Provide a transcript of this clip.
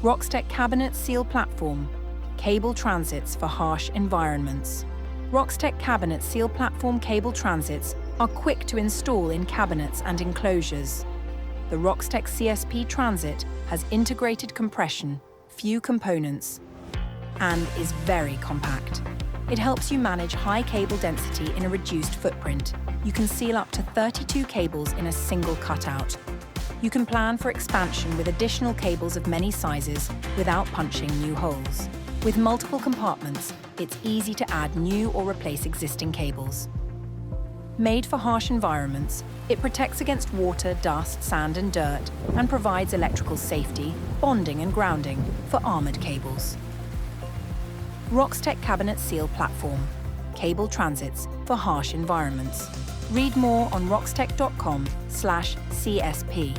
Roxtec Cabinet Seal Platform, cable transits for harsh environments. Roxtec Cabinet Seal Platform cable transits are quick to install in cabinets and enclosures. The Roxtec CSP transit has integrated compression, few components, and is very compact. It helps you manage high cable density in a reduced footprint. You can seal up to 32 cables in a single cutout. You can plan for expansion with additional cables of many sizes without punching new holes. With multiple compartments, it's easy to add new or replace existing cables. Made for harsh environments, it protects against water, dust, sand and dirt and provides electrical safety, bonding and grounding for armoured cables. Roxtec Cabinet Seal Platform, cable transits for harsh environments. Read more on roxtec.com/CSP.